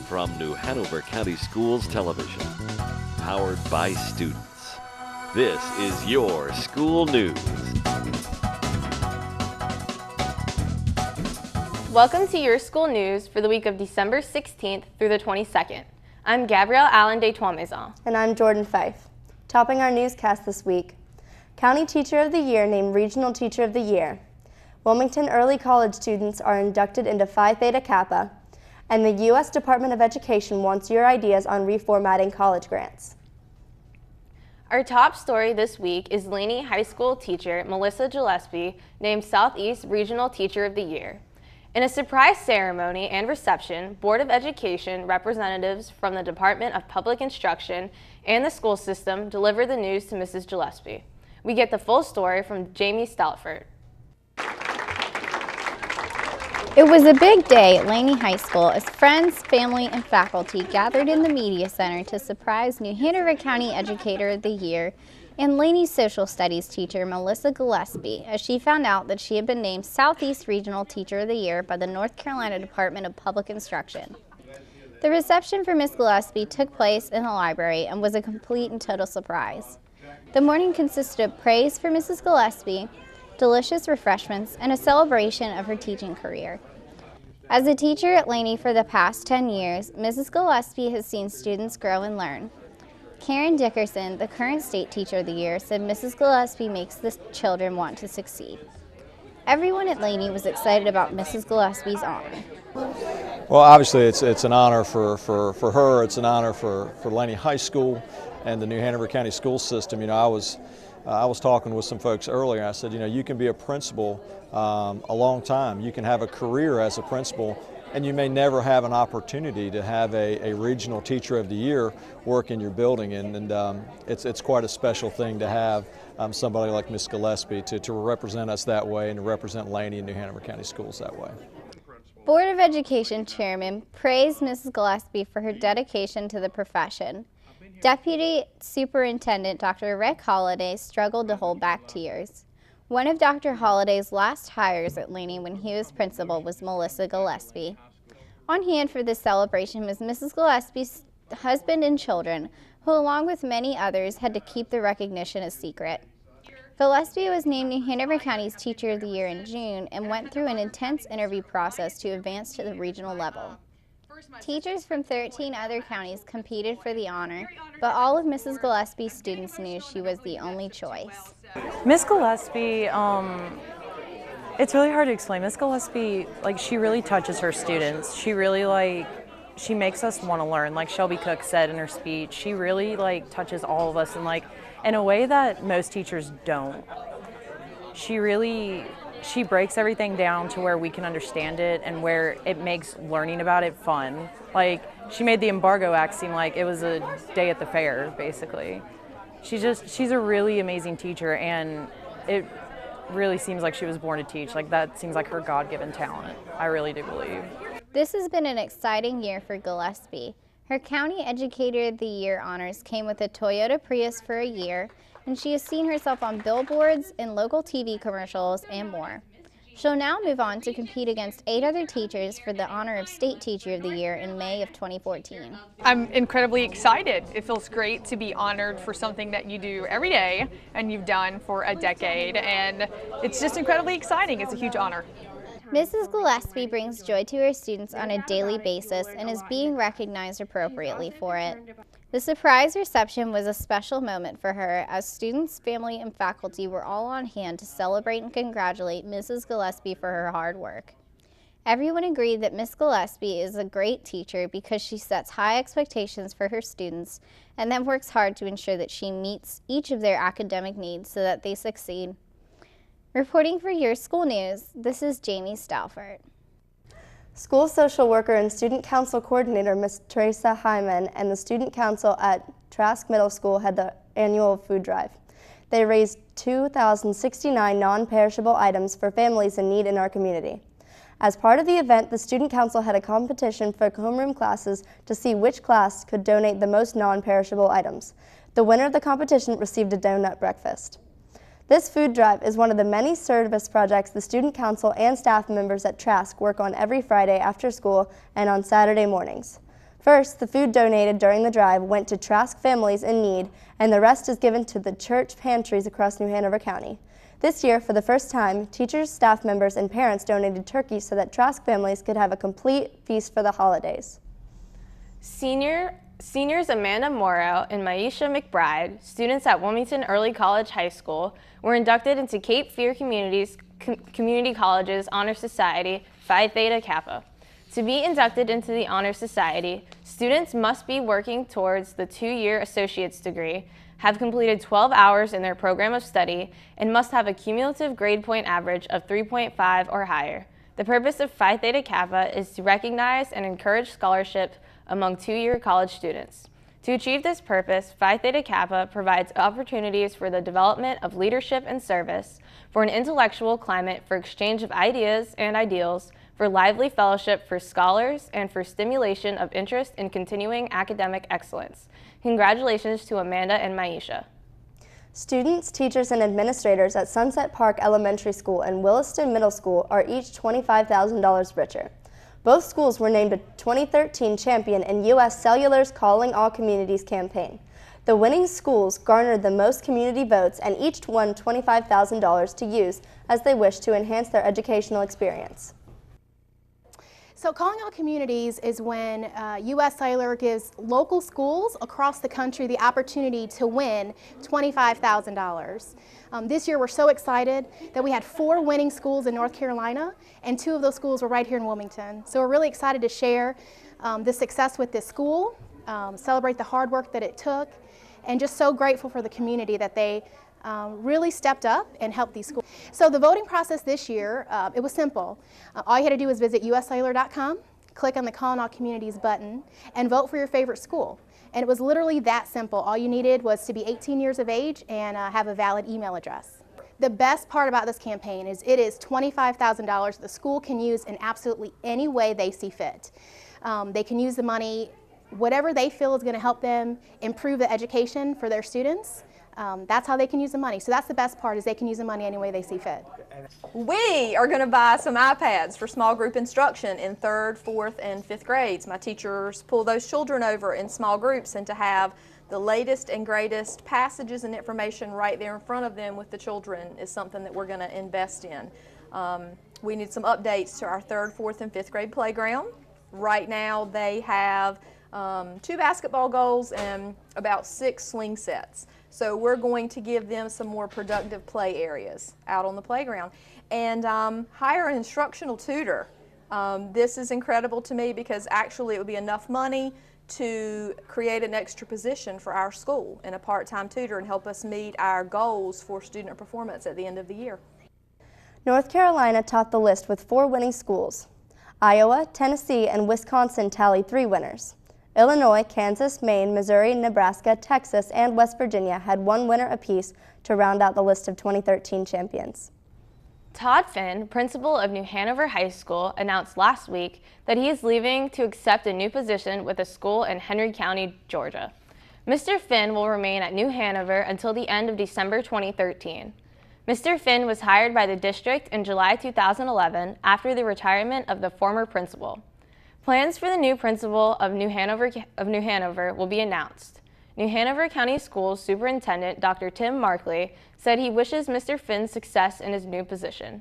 from New Hanover County Schools Television, powered by students. This is your school news. Welcome to your school news for the week of December 16th through the 22nd. I'm Gabrielle Allen de Trois-Maisons. And I'm Jordan Fife. Topping our newscast this week, County Teacher of the Year named Regional Teacher of the Year. Wilmington Early College students are inducted into Phi Theta Kappa, and the U.S. Department of Education wants your ideas on reformatting college grants. Our top story this week is Laney High School teacher Melissa Gillespie named Southeast Regional Teacher of the Year. In a surprise ceremony and reception, Board of Education representatives from the Department of Public Instruction and the school system delivered the news to Mrs. Gillespie. We get the full story from Jamie Stalford. It was a big day at Laney High School as friends, family, and faculty gathered in the Media Center to surprise New Hanover County Educator of the Year and Laney Social Studies teacher Melissa Gillespie as she found out that she had been named Southeast Regional Teacher of the Year by the North Carolina Department of Public Instruction. The reception for Ms. Gillespie took place in the library and was a complete and total surprise. The morning consisted of praise for Mrs. Gillespie, delicious refreshments, and a celebration of her teaching career. As a teacher at Laney for the past 10 years, Mrs. Gillespie has seen students grow and learn. Karen Dickerson, the current State Teacher of the Year, said Mrs. Gillespie makes the children want to succeed. Everyone at Laney was excited about Mrs. Gillespie's honor. Well, obviously it's an honor for her, it's an honor for Laney High School and the New Hanover County school system. You know, I was talking with some folks earlier. I said, you know, you can be a principal a long time. You can have a career as a principal, and you may never have an opportunity to have a regional teacher of the year work in your building. And it's quite a special thing to have somebody like Ms. Gillespie to represent us that way and to represent Laney and New Hanover County Schools that way. Board of Education Chairman praised Mrs. Gillespie for her dedication to the profession. Deputy Superintendent Dr. Rick Holliday struggled to hold back tears. One of Dr. Holliday's last hires at Laney when he was principal was Melissa Gillespie. On hand for this celebration was Mrs. Gillespie's husband and children, who along with many others had to keep the recognition a secret. Gillespie was named New Hanover County's Teacher of the Year in June and went through an intense interview process to advance to the regional level. Teachers from 13 other counties competed for the honor, but all of Mrs. Gillespie's students knew she was the only choice. Miss Gillespie, it's really hard to explain. Miss Gillespie, she really touches her students. She really, she makes us want to learn. Like Shelby Cook said in her speech, she really, touches all of us in a way that most teachers don't. She breaks everything down to where we can understand it and where it makes learning about it fun. She made the Embargo Act seem like it was a day at the fair, basically. She's a really amazing teacher, and it really seems like she was born to teach. That seems like her God-given talent. I really do believe. This has been an exciting year for Gillespie. Her County Educator of the Year honors came with a Toyota Prius for a year, and she has seen herself on billboards, in local TV commercials, and more. She'll now move on to compete against 8 other teachers for the honor of State Teacher of the Year in May of 2014. I'm incredibly excited. It feels great to be honored for something that you do every day and you've done for a decade, and it's just incredibly exciting. It's a huge honor. Mrs. Gillespie brings joy to her students on a daily basis and is being recognized appropriately for it. The surprise reception was a special moment for her as students, family, and faculty were all on hand to celebrate and congratulate Mrs. Gillespie for her hard work. Everyone agreed that Ms. Gillespie is a great teacher because she sets high expectations for her students and then works hard to ensure that she meets each of their academic needs so that they succeed. Reporting for your school news, this is Jamie Stalford. School social worker and student council coordinator Ms. Teresa Hyman and the student council at Trask Middle School had the annual food drive. They raised 2,069 non-perishable items for families in need in our community. As part of the event, the student council had a competition for homeroom classes to see which class could donate the most non-perishable items. The winner of the competition received a donut breakfast. This food drive is one of the many service projects the student council and staff members at Trask work on every Friday after school and on Saturday mornings. First, the food donated during the drive went to Trask families in need, and the rest is given to the church pantries across New Hanover County. This year, for the first time, teachers, staff members, and parents donated turkeys so that Trask families could have a complete feast for the holidays. Seniors Amanda Morrow and Maisha McBride, students at Wilmington Early College High School, were inducted into Cape Fear Community College's Honor Society Phi Theta Kappa. To be inducted into the Honor Society, students must be working towards the 2-year associate's degree, have completed 12 hours in their program of study, and must have a cumulative grade point average of 3.5 or higher. The purpose of Phi Theta Kappa is to recognize and encourage scholarship among 2-year college students. To achieve this purpose, Phi Theta Kappa provides opportunities for the development of leadership and service, for an intellectual climate for exchange of ideas and ideals, for lively fellowship for scholars, and for stimulation of interest in continuing academic excellence. Congratulations to Amanda and Maisha. Students, teachers, and administrators at Sunset Park Elementary School and Williston Middle School are each $25,000 richer. Both schools were named a 2013 champion in U.S. Cellular's Calling All Communities campaign. The winning schools garnered the most community votes and each won $25,000 to use as they wish to enhance their educational experience. So Calling All Communities is when U.S. Cellular gives local schools across the country the opportunity to win $25,000. This year we're so excited that we had 4 winning schools in North Carolina, and 2 of those schools were right here in Wilmington. So we're really excited to share the success with this school, celebrate the hard work that it took, and just so grateful for the community that they really stepped up and helped these schools. So the voting process this year, it was simple. All you had to do was visit uscellular.com, click on the Calling All Communities button, and vote for your favorite school. And it was literally that simple. All you needed was to be 18 years of age and have a valid email address. The best part about this campaign is it is $25,000 the school can use in absolutely any way they see fit. They can use the money whatever they feel is going to help them improve the education for their students. That's how they can use the money. So that's the best part, is they can use the money any way they see fit. We are going to buy some iPads for small group instruction in 3rd, 4th, and 5th grades. My teachers pull those children over in small groups, and to have the latest and greatest passages and information right there in front of them with the children is something that we're going to invest in. We need some updates to our 3rd, 4th, and 5th grade playground. Right now they have 2 basketball goals and about 6 swing sets. So we're going to give them some more productive play areas out on the playground, and hire an instructional tutor. This is incredible to me because actually it would be enough money to create an extra position for our school and a part-time tutor and help us meet our goals for student performance at the end of the year. North Carolina topped the list with 4 winning schools. Iowa, Tennessee, and Wisconsin tallied 3 winners. Illinois, Kansas, Maine, Missouri, Nebraska, Texas, and West Virginia had 1 winner apiece to round out the list of 2013 champions. Todd Finn, principal of New Hanover High School, announced last week that he is leaving to accept a new position with a school in Henry County, Georgia. Mr. Finn will remain at New Hanover until the end of December 2013. Mr. Finn was hired by the district in July 2011 after the retirement of the former principal. Plans for the new principal of New Hanover will be announced. New Hanover County Schools Superintendent Dr. Tim Markley said he wishes Mr. Finn's success in his new position.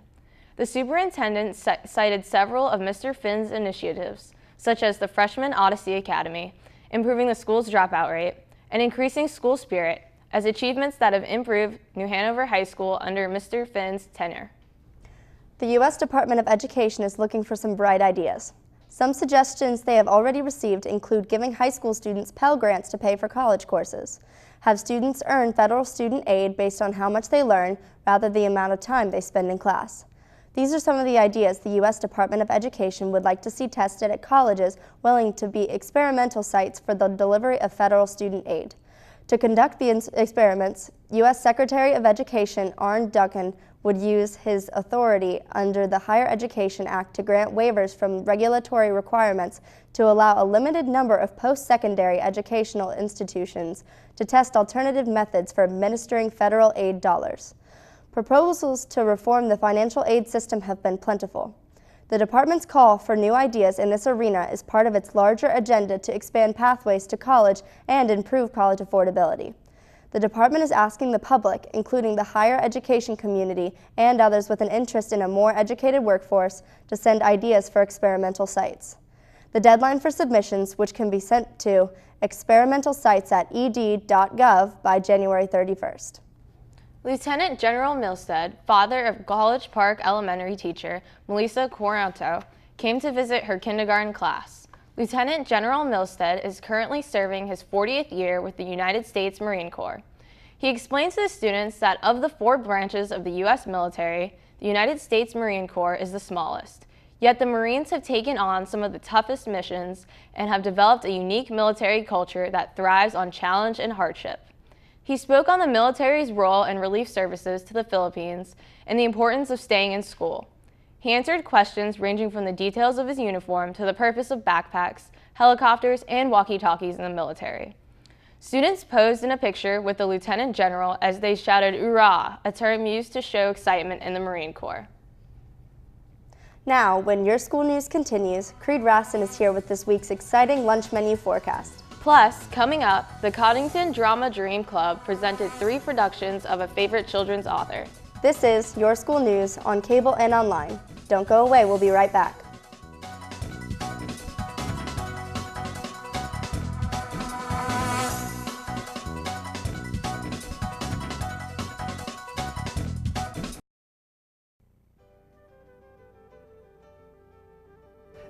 The superintendent cited several of Mr. Finn's initiatives, such as the Freshman Odyssey Academy, improving the school's dropout rate, and increasing school spirit, as achievements that have improved New Hanover High School under Mr. Finn's tenure. The U.S. Department of Education is looking for some bright ideas. Some suggestions they have already received include giving high school students Pell Grants to pay for college courses, have students earn federal student aid based on how much they learn rather than the amount of time they spend in class. These are some of the ideas the U.S. Department of Education would like to see tested at colleges willing to be experimental sites for the delivery of federal student aid. To conduct the experiments, U.S. Secretary of Education Arne Duncan would use his authority under the Higher Education Act to grant waivers from regulatory requirements to allow a limited number of post-secondary educational institutions to test alternative methods for administering federal aid dollars. Proposals to reform the financial aid system have been plentiful. The department's call for new ideas in this arena is part of its larger agenda to expand pathways to college and improve college affordability. The department is asking the public, including the higher education community and others with an interest in a more educated workforce, to send ideas for experimental sites. The deadline for submissions, which can be sent to experimentalsites@ed.gov by January 31st. Lieutenant General Milstead, father of College Park Elementary teacher Melissa Quaranto, came to visit her kindergarten class. Lieutenant General Milstead is currently serving his 40th year with the United States Marine Corps. He explains to the students that of the 4 branches of the U.S. military, the United States Marine Corps is the smallest. Yet the Marines have taken on some of the toughest missions and have developed a unique military culture that thrives on challenge and hardship. He spoke on the military's role in relief services to the Philippines and the importance of staying in school. He answered questions ranging from the details of his uniform to the purpose of backpacks, helicopters, and walkie-talkies in the military. Students posed in a picture with the Lieutenant General as they shouted "Hoorah!", a term used to show excitement in the Marine Corps. Now, when your school news continues, Creed Raston is here with this week's exciting lunch menu forecast. Plus, coming up, the Coddington Drama Dream Club presented 3 productions of a favorite children's author. This is Your School News on cable and online. Don't go away, we'll be right back.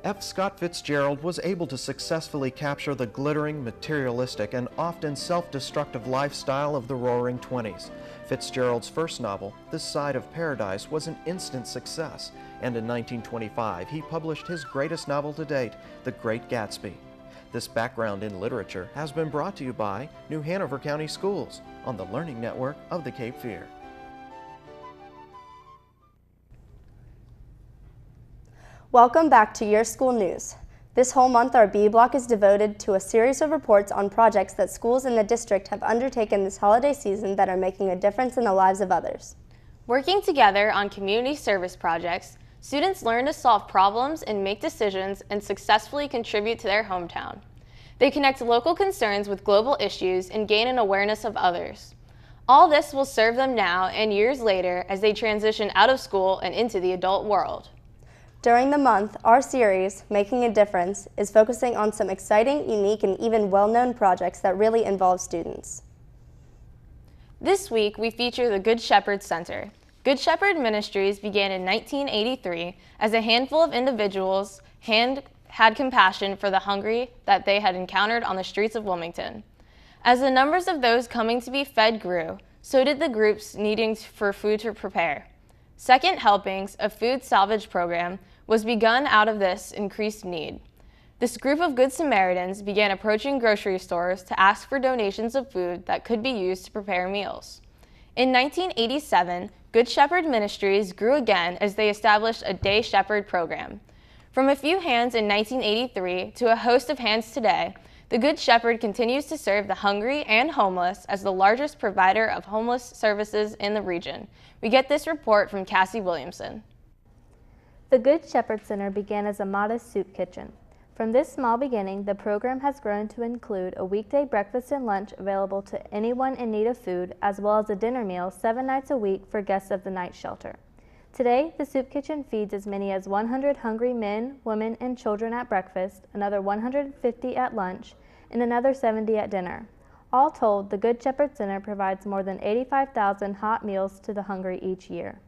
F. Scott Fitzgerald was able to successfully capture the glittering, materialistic, and often self-destructive lifestyle of the Roaring Twenties. Fitzgerald's first novel, This Side of Paradise, was an instant success, and in 1925 he published his greatest novel to date, The Great Gatsby. This background in literature has been brought to you by New Hanover County Schools on the Learning Network of the Cape Fear. Welcome back to Your School News. This whole month, our B Block is devoted to a series of reports on projects that schools in the district have undertaken this holiday season that are making a difference in the lives of others. Working together on community service projects, students learn to solve problems and make decisions and successfully contribute to their hometown. They connect local concerns with global issues and gain an awareness of others. All this will serve them now and years later as they transition out of school and into the adult world. During the month, our series, Making a Difference, is focusing on some exciting, unique, and even well-known projects that really involve students. This week, we feature the Good Shepherd Center. Good Shepherd Ministries began in 1983 as a handful of individuals had compassion for the hungry that they had encountered on the streets of Wilmington. As the numbers of those coming to be fed grew, so did the groups needing for food to prepare. Second Helpings, a food salvage program, was begun out of this increased need. This group of Good Samaritans began approaching grocery stores to ask for donations of food that could be used to prepare meals. In 1987, Good Shepherd Ministries grew again as they established a Day Shepherd program. From a few hands in 1983 to a host of hands today, the Good Shepherd continues to serve the hungry and homeless as the largest provider of homeless services in the region. We get this report from Cassie Williamson. The Good Shepherd Center began as a modest soup kitchen. From this small beginning, the program has grown to include a weekday breakfast and lunch available to anyone in need of food, as well as a dinner meal 7 nights a week for guests of the night shelter. Today, the soup kitchen feeds as many as 100 hungry men, women, and children at breakfast, another 150 at lunch, and another 70 at dinner. All told, the Good Shepherd Center provides more than 85,000 hot meals to the hungry each year.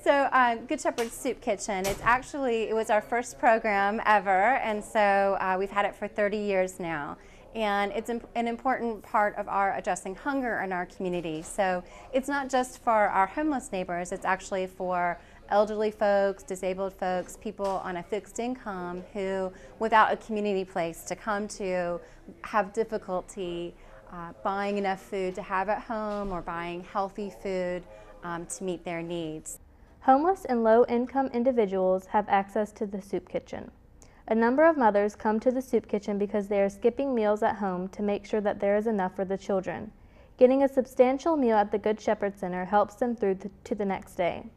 So Good Shepherd Soup Kitchen, it was our first program ever, and so we've had it for 30 years now. And it's an important part of our addressing hunger in our community. So it's not just for our homeless neighbors, it's actually for elderly folks, disabled folks, people on a fixed income who, without a community place to come to, have difficulty buying enough food to have at home or buying healthy food to meet their needs. Homeless and low-income individuals have access to the soup kitchen. A number of mothers come to the soup kitchen because they are skipping meals at home to make sure that there is enough for the children. Getting a substantial meal at the Good Shepherd Center helps them through to the next day.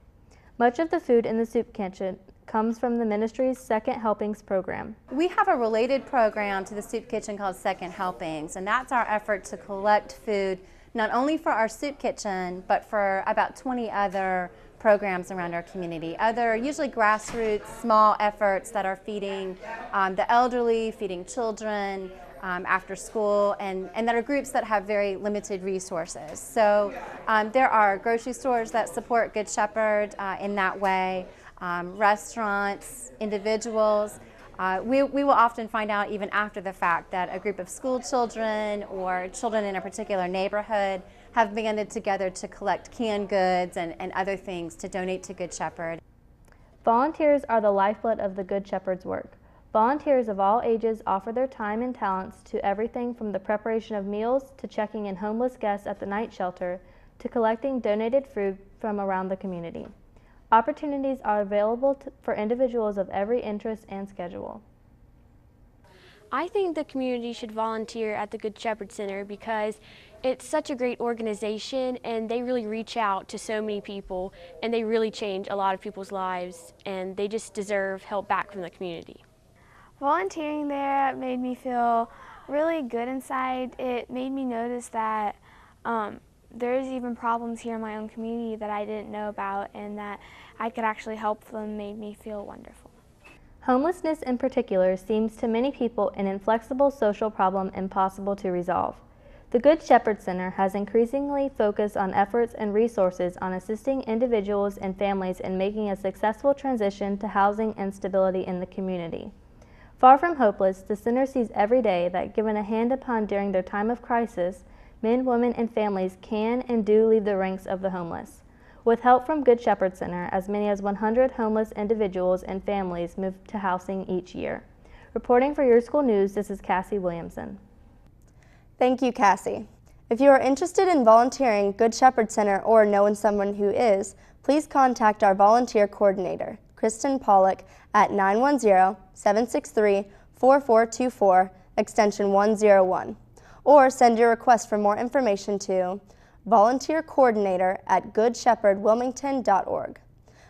Much of the food in the soup kitchen comes from the ministry's Second Helpings program. We have a related program to the soup kitchen called Second Helpings, and that's our effort to collect food not only for our soup kitchen, but for about 20 other programs around our community. Other, usually grassroots, small efforts that are feeding the elderly, feeding children after school, and that are groups that have very limited resources. So there are grocery stores that support Good Shepherd in that way, restaurants, individuals. We will often find out even after the fact that a group of school children or children in a particular neighborhood have banded together to collect canned goods and other things to donate to Good Shepherd. Volunteers are the lifeblood of the Good Shepherd's work. Volunteers of all ages offer their time and talents to everything from the preparation of meals to checking in homeless guests at the night shelter to collecting donated food from around the community. Opportunities are available for individuals of every interest and schedule. I think the community should volunteer at the Good Shepherd Center because it's such a great organization and they really reach out to so many people and they really change a lot of people's lives and they just deserve help back from the community. Volunteering there made me feel really good inside. It made me notice that there's even problems here in my own community that I didn't know about and that I could actually help them made me feel wonderful. Homelessness in particular seems to many people an inflexible social problem impossible to resolve. The Good Shepherd Center has increasingly focused on efforts and resources on assisting individuals and families in making a successful transition to housing and stability in the community. Far from hopeless, the center sees every day that given a hand upon during their time of crisis, men, women, and families can and do leave the ranks of the homeless. With help from Good Shepherd Center, as many as 100 homeless individuals and families move to housing each year. Reporting for Your School News, this is Cassie Williamson. Thank you, Cassie. If you are interested in volunteering Good Shepherd Center or know someone who is, please contact our volunteer coordinator, Kristen Pollock, at 910-763-4424, extension 101, or send your request for more information to volunteercoordinator@goodshepherdwilmington.org.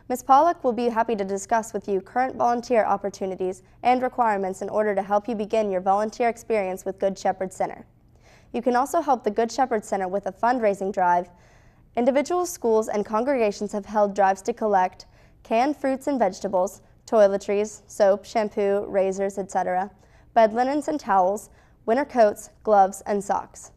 Ms. Pollock will be happy to discuss with you current volunteer opportunities and requirements in order to help you begin your volunteer experience with Good Shepherd Center. You can also help the Good Shepherd Center with a fundraising drive. Individual schools and congregations have held drives to collect canned fruits and vegetables, toiletries, soap, shampoo, razors, etc., bed linens and towels, winter coats, gloves, and socks.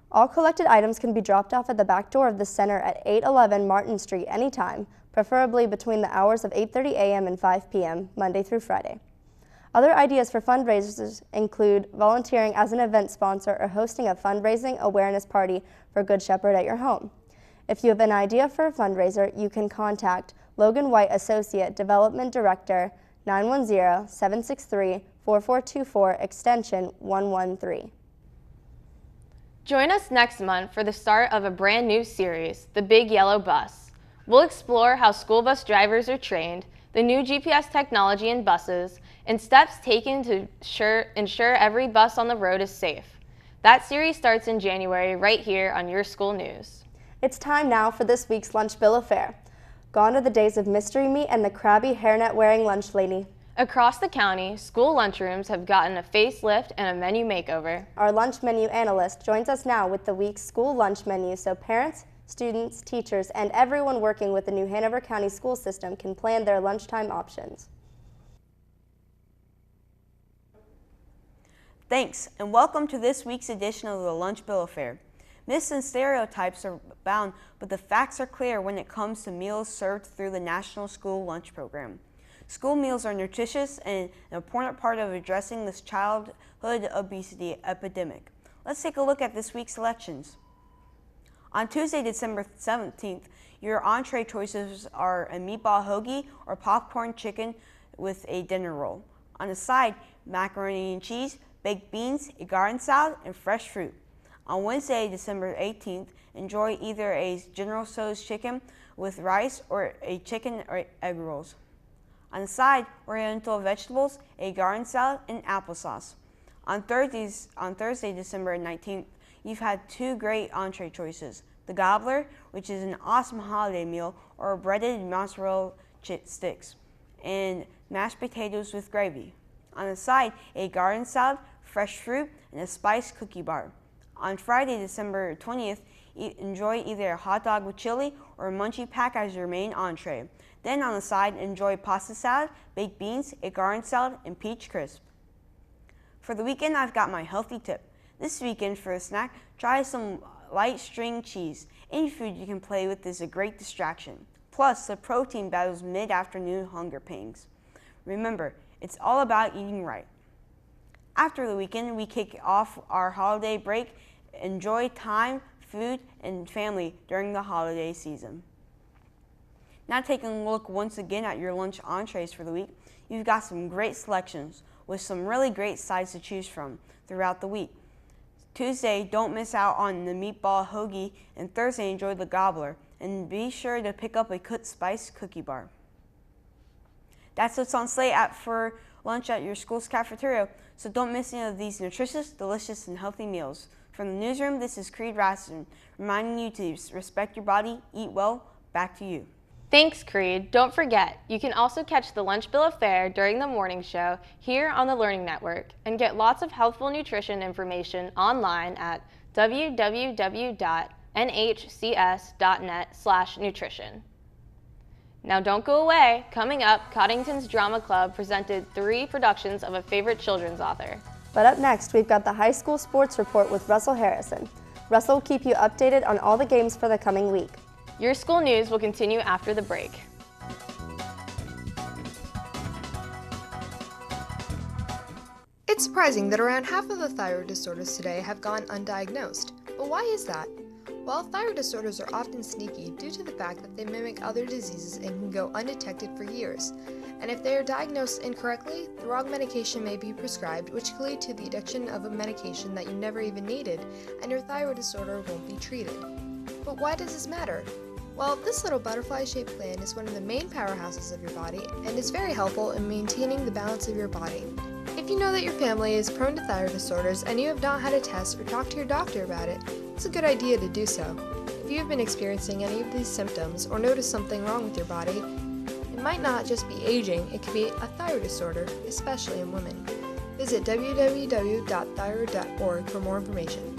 All collected items can be dropped off at the back door of the center at 811 Martin Street anytime, preferably between the hours of 8:30 a.m. and 5 p.m., Monday through Friday. Other ideas for fundraisers include volunteering as an event sponsor or hosting a fundraising awareness party for Good Shepherd at your home. If you have an idea for a fundraiser, you can contact Logan White, Associate Development Director, 910-763-4424, extension 113. Join us next month for the start of a brand new series, The Big Yellow Bus. We'll explore how school bus drivers are trained, the new GPS technology in buses, and steps taken to ensure every bus on the road is safe. That series starts in January right here on Your School News. It's time now for this week's lunch bill of fare. Gone are the days of mystery meat and the crabby hairnet-wearing lunch lady. Across the county, school lunchrooms have gotten a facelift and a menu makeover. Our lunch menu analyst joins us now with the week's school lunch menu so parents, students, teachers, and everyone working with the New Hanover County school system can plan their lunchtime options. Thanks, and welcome to this week's edition of the Lunch Bill of Fare. Myths and stereotypes are abound, but the facts are clear when it comes to meals served through the National School Lunch Program. School meals are nutritious and an important part of addressing this childhood obesity epidemic. Let's take a look at this week's selections. On Tuesday, December 17th, your entree choices are a meatball hoagie or popcorn chicken with a dinner roll. On the side, macaroni and cheese, baked beans, a garden salad, and fresh fruit. On Wednesday, December 18th, enjoy either a General Tso's chicken with rice or a chicken or egg rolls. On the side, oriental vegetables, a garden salad, and applesauce. On Thursday, December 19th, you've had two great entree choices. The Gobbler, which is an awesome holiday meal, or breaded mozzarella sticks. and mashed potatoes with gravy. On the side, a garden salad, fresh fruit, and a spiced cookie bar. On Friday, December 20th, enjoy either a hot dog with chili or a munchie pack as your main entree. Then on the side, enjoy pasta salad, baked beans, a garden salad, and peach crisp. For the weekend, I've got my healthy tip. This weekend, for a snack, try some light string cheese. Any food you can play with is a great distraction. Plus, the protein battles mid-afternoon hunger pangs. Remember, it's all about eating right. After the weekend, we kick off our holiday break. Enjoy time, food, and family during the holiday season. Now taking a look once again at your lunch entrees for the week, you've got some great selections with some really great sides to choose from throughout the week. Tuesday, don't miss out on the meatball hoagie, and Thursday, enjoy the gobbler, and be sure to pick up a Cooked Spice cookie bar. That's what's on slate for lunch at your school's cafeteria, so don't miss any of these nutritious, delicious, and healthy meals. From the newsroom, this is Creed Raston, reminding you to respect your body, eat well. Back to you. Thanks, Creed. Don't forget, you can also catch the Lunch Bill of Fare during the morning show here on the Learning Network and get lots of healthful nutrition information online at www.nhcs.net/nutrition. Now don't go away. Coming up, Coddington's Drama Club presented 3 productions of a favorite children's author. But up next, we've got the high school sports report with Russell Harrison. Russell will keep you updated on all the games for the coming week. Your school news will continue after the break. It's surprising that around half of the thyroid disorders today have gone undiagnosed. But why is that? Well, thyroid disorders are often sneaky due to the fact that they mimic other diseases and can go undetected for years. And if they are diagnosed incorrectly, the wrong medication may be prescribed, which can lead to the addiction of a medication that you never even needed, and your thyroid disorder won't be treated. But why does this matter? Well, this little butterfly-shaped gland is one of the main powerhouses of your body and is very helpful in maintaining the balance of your body. If you know that your family is prone to thyroid disorders and you have not had a test or talked to your doctor about it, it's a good idea to do so. If you have been experiencing any of these symptoms or notice something wrong with your body, it might not just be aging, it could be a thyroid disorder, especially in women. Visit www.thyroid.org for more information.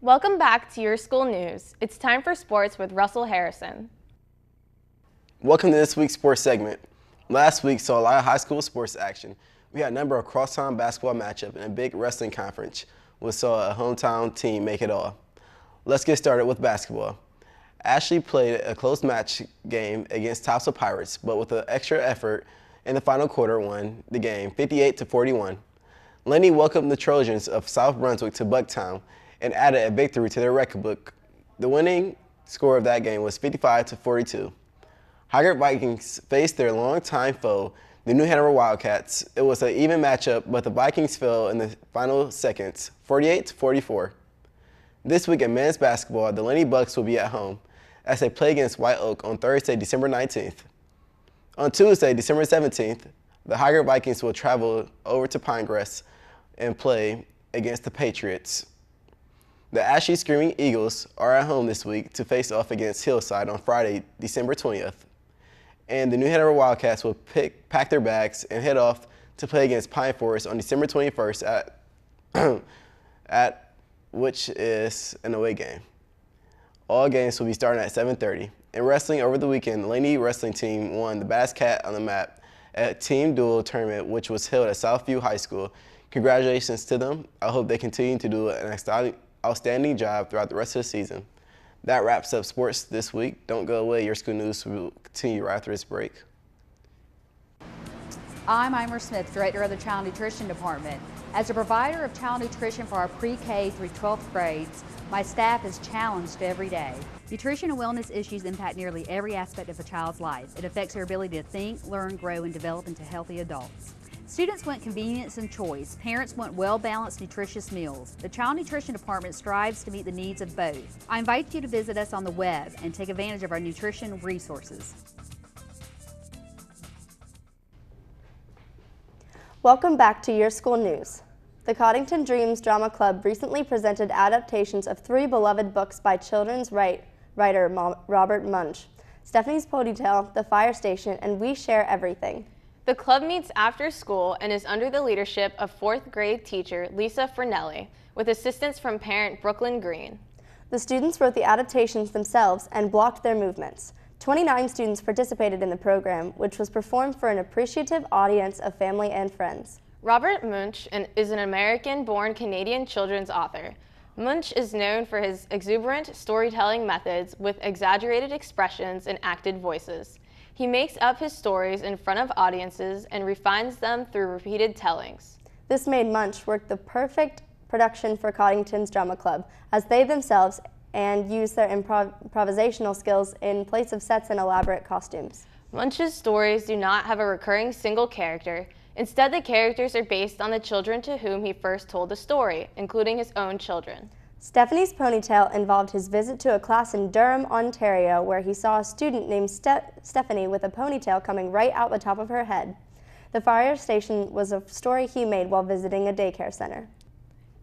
Welcome back to your school news. It's time for sports with Russell Harrison. Welcome to this week's sports segment. Last week saw a lot of high school sports action. We had a number of cross-town basketball matchup and a big wrestling conference. We saw a hometown team make it all. Let's get started with basketball. Ashley played a close match game against Tulsa Pirates, but with an extra effort in the final quarter won the game 58-41. Lenny welcomed the Trojans of South Brunswick to Bucktown and added a victory to their record book. The winning score of that game was 55-42. Highgate Vikings faced their longtime foe, the New Hanover Wildcats. It was an even matchup, but the Vikings fell in the final seconds, 48-44. This week in men's basketball, the Lenny Bucks will be at home as they play against White Oak on Thursday, December 19th. On Tuesday, December 17th, the Highgate Vikings will travel over to Pinecrest and play against the Patriots. The Ashley Screaming Eagles are at home this week to face off against Hillside on Friday, December 20th. And the New Hanover Wildcats will pack their bags and head off to play against Pine Forest on December 21st at which is an away game. All games will be starting at 7:30. In wrestling over the weekend, the Laney wrestling team won the Bass Cat on the Map at Team Duel tournament, which was held at Southview High School. Congratulations to them. I hope they continue to do an outstanding job throughout the rest of the season. That wraps up sports this week. Don't go away. Your school news will continue right after this break. I'm Eimer Smith, Director of the Child Nutrition Department. As a provider of child nutrition for our pre-K through 12th grades, my staff is challenged every day. Nutrition and wellness issues impact nearly every aspect of a child's life. It affects their ability to think, learn, grow, and develop into healthy adults. Students want convenience and choice. Parents want well-balanced, nutritious meals. The Child Nutrition Department strives to meet the needs of both. I invite you to visit us on the web and take advantage of our nutrition resources. Welcome back to Your School News. The Coddington Dreams Drama Club recently presented adaptations of 3 beloved books by children's writer Robert Munch: Stephanie's Ponytail, The Fire Station, and We Share Everything. The club meets after school and is under the leadership of 4th grade teacher Lisa Fernelli, with assistance from parent Brooklyn Green. The students wrote the adaptations themselves and blocked their movements. 29 students participated in the program, which was performed for an appreciative audience of family and friends. Robert Munch is an American-born Canadian children's author. Munch is known for his exuberant storytelling methods with exaggerated expressions and acted voices. He makes up his stories in front of audiences and refines them through repeated tellings. This made Munch work the perfect production for Coddington's Drama Club, as they themselves use their improvisational skills in place of sets and elaborate costumes. Munch's stories do not have a recurring single character. Instead, the characters are based on the children to whom he first told the story, including his own children. Stephanie's Ponytail involved his visit to a class in Durham, Ontario, where he saw a student named Stephanie with a ponytail coming right out the top of her head. The Fire Station was a story he made while visiting a daycare center.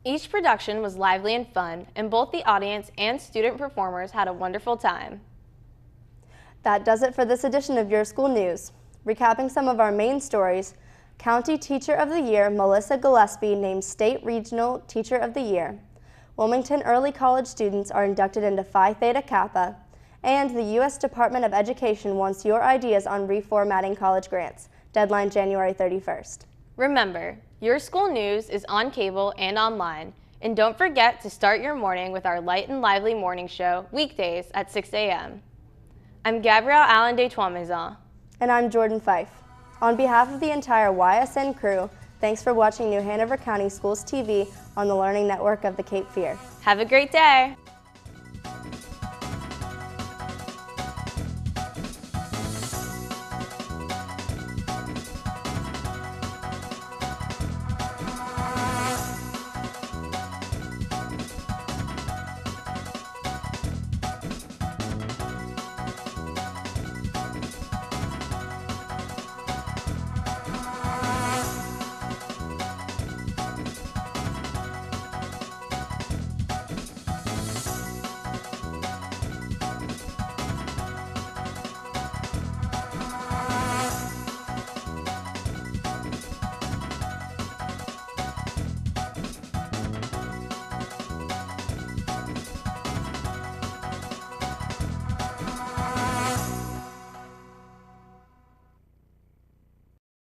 Each production was lively and fun, and both the audience and student performers had a wonderful time. That does it for this edition of Your School News. Recapping some of our main stories: County Teacher of the Year Melissa Gillespie named State Regional Teacher of the Year. Wilmington early college students are inducted into Phi Theta Kappa. And the U.S. Department of Education wants your ideas on reformatting college grants. Deadline January 31st. Remember, Your School News is on cable and online. And don't forget to start your morning with our light and lively morning show weekdays at 6 a.m. I'm Gabrielle Allen de Trois-Maisons. And I'm Jordan Fife. On behalf of the entire YSN crew, thanks for watching New Hanover County Schools TV on the Learning Network of the Cape Fear. Have a great day.